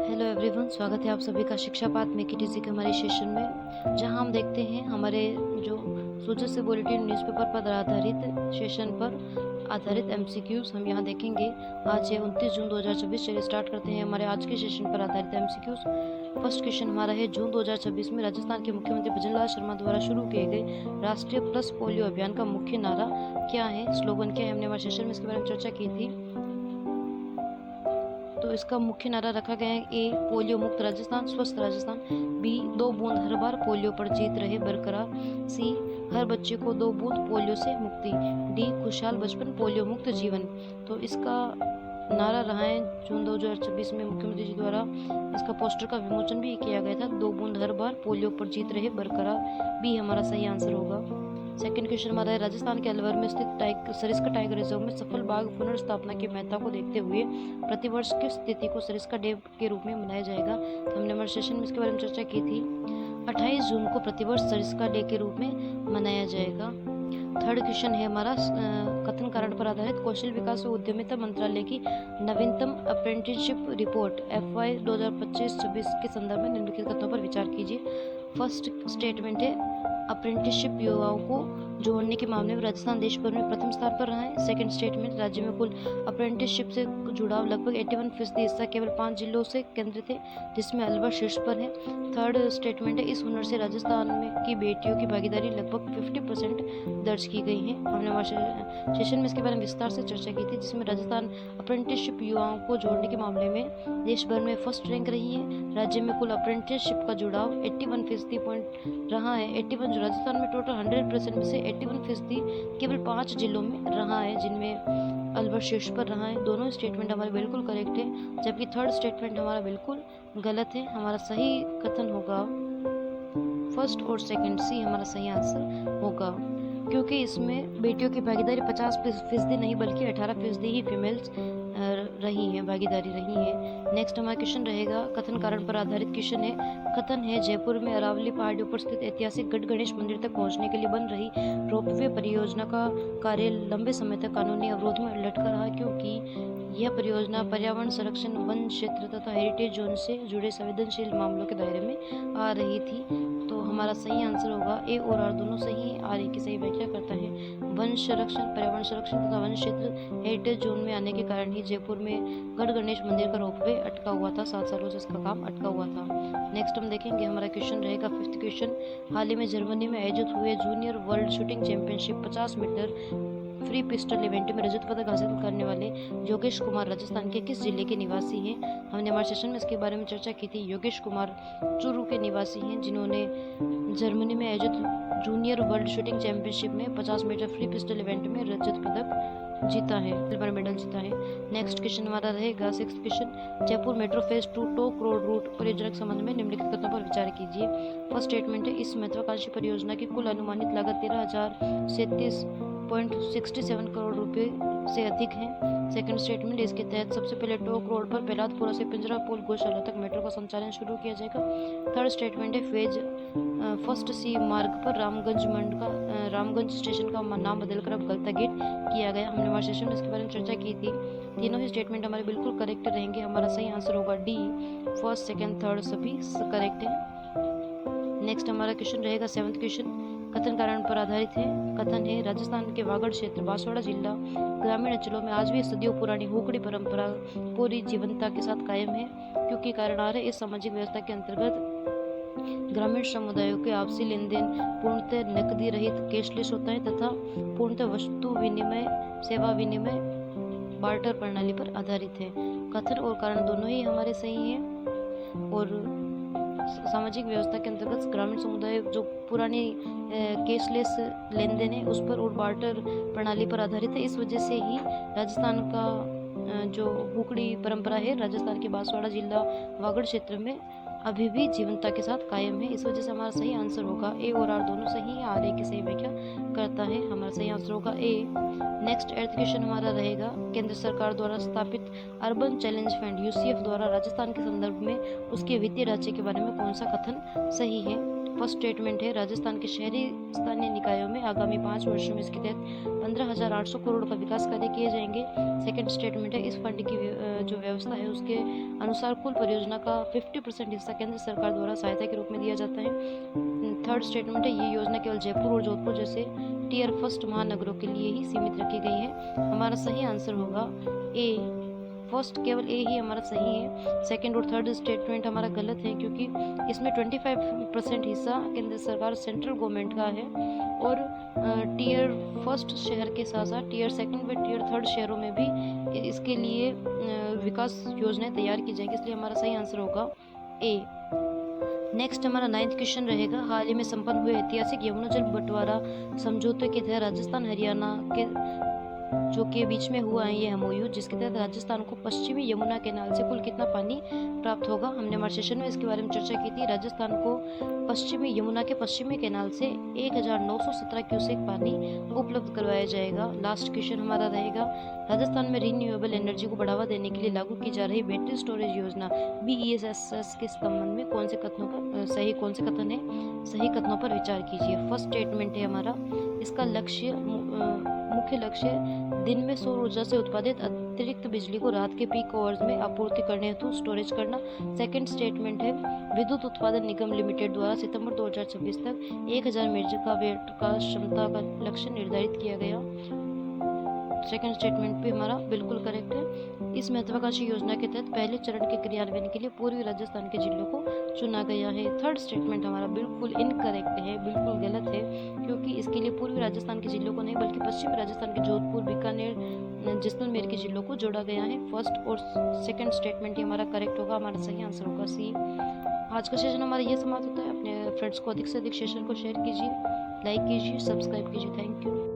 Hello everyone, स्वागत है आप सभी का शिक्षा पाठ में केटीसी के हमारे सेशन में, जहां हम देखते हैं हमारे जो सूचक से बुलेटिन न्यूज़पेपर पर आधारित सेशन पर आधारित एमसीक्यूज हम यहां देखेंगे। आज है 29 जून 2026। चलिए स्टार्ट करते हैं हमारे आज के सेशन पर आधारित एमसीक्यूज। फर्स्ट क्वेश्चन हमारा है, जून 2026 में राजस्थान के मुख्यमंत्री भजनलाल शर्मा द्वारा शुरू किए गए राष्ट्रीय प्लस पोलियो अभियान का मुख्य नारा क्या है, स्लोगन क्या है। हमने हमारे सेशन में इसके बारे में चर्चा की थी। तो इसका मुख्य नारा रखा गया है, ए पोलियो मुक्त राजस्थान, स्वस्थ राजस्थान। बी 2 बूंद हर बार पोलियो पर जीत रहे बरकरार। सी हर बच्चे को 2 बूंद पोलियो से मुक्ति। डी खुशहाल बचपन पोलियो मुक्त जीवन। तो इसका नारा रहा है जून 2026 में मुख्यमंत्री जी द्वारा इसका पोस्टर का विमोचन भी किया गया था, 2 बूंद हर बार पोलियो पर जीत रहे बरकरार। बी हमारा सही आंसर होगा। सेकंड क्वेश्चन हमारा है, राजस्थान के अलवर में स्थित सरिस्का टाइगर रिजर्व में सफल बाघ पुनर्स्थापना की महत्ता को देखते हुए प्रतिवर्ष किस तिथि को सरिस्का डे के रूप में मनाया जाएगा। तो हमने हमारे सेशन में इसके बारे में चर्चा की थी। 28 जून को प्रतिवर्ष सरिस्का डे के रूप में मनाया जाएगा। थर्ड क्वेश्चन है हमारा, कथन कारण पर आधारित कौशल विकास और उद्यमिता मंत्रालय की नवीनतम अप्रेंटिसशिप रिपोर्ट FY 2025-26 के संदर्भ में निम्नलिखित कथनों पर विचार कीजिए। फर्स्ट स्टेटमेंट है, अप्रेंटिसशिप युवाओं को जोड़ने के मामले में राजस्थान देश भर में प्रथम स्थान पर रहा है। सेकंड स्टेटमेंट, राज्य में कुल अप्रेंटिसशिप से जुड़ाव लगभग 81% हिस्सा केवल 5 जिलों से केंद्रित है, जिसमें अलवर शीर्ष पर है। थर्ड स्टेटमेंट है, इस हुनर से राजस्थान में की बेटियों की भागीदारी लगभग 50% दर्ज की गई है। हमने हमारे सेशन में इसके बारे में विस्तार से चर्चा की थी, जिसमें राजस्थान अप्रेंटिसशिप युवाओं को जोड़ने के मामले में देश भर में फर्स्ट रैंक रही है। राज्य में कुल अप्रेंटिसशिप का जुड़ाव 81% पॉइंट रहा है। 81 जो राजस्थान में टोटल 100% में से 81% केवल 5 जिलों में रहा है, जिनमें अलवर शीर्ष पर रहा है। दोनों स्टेटमेंट हमारे बिल्कुल करेक्ट है, जबकि थर्ड स्टेटमेंट हमारा बिल्कुल गलत है। हमारा सही कथन होगा फर्स्ट और सेकंड, सी हमारा सही आंसर होगा, क्योंकि इसमें बेटियों की भागीदारी 50% नहीं बल्कि 18% ही फीमेल्स रही हैं, भागीदारी रही है। नेक्स्ट हमारा क्वेश्चन रहेगा, कथन कारण पर आधारित क्वेश्चन है। कथन है, जयपुर में अरावली पहाड़ियों पर स्थित ऐतिहासिक गढ़ गणेश मंदिर तक पहुंचने के लिए बन रही रोपवे परियोजना का कार्य लंबे समय तक कानूनी अवरोध में लटका रहा, क्योंकि यह परियोजना पर्यावरण संरक्षण, वन क्षेत्र तथा हेरिटेज जोन से जुड़े संवेदनशील मामलों के दायरे में आ रही थी। तो हमारा सही आंसर होगा ए और आर दोनों सही। आर ए की सही व्याख्या करता है, वन संरक्षण, पर्यावरण संरक्षण तथा वन क्षेत्र हेरिटेज जोन में आने के कारण ही जयपुर में गढ़ गणेश मंदिर का रोपवे अटका हुआ था, 7 सालों से इसका काम अटका हुआ था। नेक्स्ट हम देखेंगे, हमारा क्वेश्चन रहेगा फिफ्थ क्वेश्चन, हाल ही में जर्मनी में आयोजित हुए junior world shooting championship 50 metre free pistol event में रजत पदक हासिल करने वाले योगेश कुमार राजस्थान के किस जिले के निवासी हैं। हमने हमारे सेशन में इसके बारे में चर्चा की थी। योगेश कुमार चूरू के निवासी हैं, जिन्होंने जर्मनी में आयोजित जूनियर वर्ल्ड शूटिंग चैंपियनशिप में 50 मीटर फ्री पिस्टल इवेंट में रजत पदक जीता है, सिल्वर मेडल जीता है। नेक्स्ट क्वेश्चन हमारा रहेगा sixth question, Jaipur metro phase 2 टोक रोड रूट परियोजना के संबंध में निम्नलिखित कथनों पर विचार कीजिए। फर्स्ट स्टेटमेंट है, इस महत्वाकांक्षी परियोजना की कुल अनुमानित लागत 13,037.67 करोड़ रुपए से अधिक है। सेकंड स्टेटमेंट, इसके तहत सबसे पहले टोक रोड पर बेलातपुरा से पिंजरा पुल गौशाला तक मेट्रो का संचालन शुरू किया जाएगा। थर्ड स्टेटमेंट है, फेज फर्स्ट सी मार्ग पर रामगंज स्टेशन का नाम बदलकर अब गलता गेट किया गया। हमने हमारे सेशन में इसके बारे में चर्चा की थी। तीनों ही स्टेटमेंट हमारे बिल्कुल करेक्ट रहेंगे। हमारा सही आंसर होगा डी, फर्स्ट सेकंड थर्ड सभी करेक्ट है। नेक्स्ट हमारा क्वेश्चन रहेगा सेवंथ क्वेश्चन, कथन कारण पर आधारित है। कथन है, राजस्थान के वागड़ क्षेत्र बांसवाड़ा जिला ग्रामीण अंचलों में आज भी सदियों पुरानी हुकड़ी परंपरा पूरी जीवंतता के साथ कायम है, क्योंकि कारण आ रहे इस सामाजिक व्यवस्था के अंतर्गत ग्रामीण समुदायों के आपसी लेन देन पूर्णतः नकदी रहित कैशलेस होता है तथा पूर्णतः वस्तु विनिमय, सेवा विनिमय, बार्टर प्रणाली पर आधारित है। कथन और कारण दोनों ही हमारे सही हैं, और सामाजिक व्यवस्था के अंतर्गत ग्रामीण समुदाय जो पुरानी कैशलेस लेन देन है उस पर और बार्टर प्रणाली पर आधारित है। इस वजह से ही राजस्थान का जो हुकड़ी परंपरा है राजस्थान के बांसवाड़ा जिला वागड़ क्षेत्र में अभी भी जीवंतता के साथ कायम है। इस वजह से हमारा सही आंसर होगा ए और आर दोनों सही है। आर ए की सही व्याख्या करता है, हमारा सही आंसर होगा ए। नेक्स्ट एर्थ क्वेश्चन हमारा रहेगा, केंद्र सरकार द्वारा स्थापित अर्बन चैलेंज फंड UCF द्वारा राजस्थान के संदर्भ में उसके वित्तीय ढांचे के बारे में कौन सा कथन सही है। फर्स्ट स्टेटमेंट है राजस्थान के शहरी स्थानीय निकायों में आगामी 5 वर्षों में इसके तहत 15,800 करोड़ का विकास कार्य किए जाएंगे। सेकंड स्टेटमेंट है इस फंड की जो व्यवस्था है उसके अनुसार कुल परियोजना का 50% हिस्सा केंद्र सरकार द्वारा सहायता के रूप में दिया जाता है। थर्ड स्टेटमेंट है ये योजना केवल जयपुर और जोधपुर जैसे टियर फर्स्ट महानगरों के लिए ही सीमित रखी गई है। हमारा सही आंसर होगा ए। फर्स्ट केवल ए ही हमारा सही है। सेकंड और थर्ड स्टेटमेंट हमारा गलत है क्योंकि इसमें 25% हिस्सा केंद्र सरकार सेंट्रल गवर्नमेंट का है और टियर फर्स्ट शहर के साथ साथ टियर सेकंड व टियर थर्ड शहरों में भी इसके लिए विकास योजनाएं तैयार की जाएगी, इसलिए हमारा सही आंसर होगा ए। नेक्स्ट हमारा 9th क्वेश्चन रहेगा, हाल ही में संपन्न हुए ऐतिहासिक यमुना जल बंटवारा समझौते के तहत राजस्थान हरियाणा के जो के बीच में हुआ है ये एमओयू, जिसके तहत राजस्थान को पश्चिमी यमुना कैनाल से कुल कितना पानी प्राप्त होगा। हमने हमारे सेशन में इसके बारे में चर्चा की थी। राजस्थान को पश्चिमी यमुना के पश्चिमी कैनाल से 1917 क्यूसेक पानी उपलब्ध करवाया जाएगा। लास्ट क्वेश्चन हमारा रहेगा, राजस्थान में रिन्यूएबल एनर्जी को बढ़ावा देने के लिए लागू की जा रही बैटरी स्टोरेज योजना BESS के संबंध में कौन से कथनों का कौन से कथन है, सही कथनों पर विचार कीजिए। फर्स्ट स्टेटमेंट है हमारा, इसका मुख्य लक्ष्य दिन में सौर ऊर्जा से उत्पादित अतिरिक्त बिजली को रात के पीक आवर्स में आपूर्ति करने हेतु स्टोरेज करना। सेकंड स्टेटमेंट है विद्युत उत्पादन निगम लिमिटेड द्वारा सितंबर 2026 तक 1000 मेगावाट का क्षमता का लक्ष्य निर्धारित किया गया। सेकंड स्टेटमेंट भी हमारा बिल्कुल करेक्ट है। इस महत्वाकांक्षी योजना के तहत पहले चरण के क्रियान्वयन के लिए पूर्वी राजस्थान के जिलों को चुना गया है। थर्ड स्टेटमेंट हमारा बिल्कुल इनकरेक्ट है, बिल्कुल गलत है, क्योंकि इसके लिए पूर्वी राजस्थान के जिलों को नहीं बल्कि पश्चिमी राजस्थान के जोधपुर, बीकानेर, जैसलमेर के जिलों को जोड़ा गया है। फर्स्ट और सेकंड स्टेटमेंट ही हमारा करेक्ट होगा, हमारा सही आंसर होगा सी। आज का सेशन हमारा ये समाप्त होता है। अपने फ्रेंड्स को अधिक से अधिक सेशन को शेयर कीजिए, लाइक कीजिए, सब्सक्राइब कीजिए। Thank you.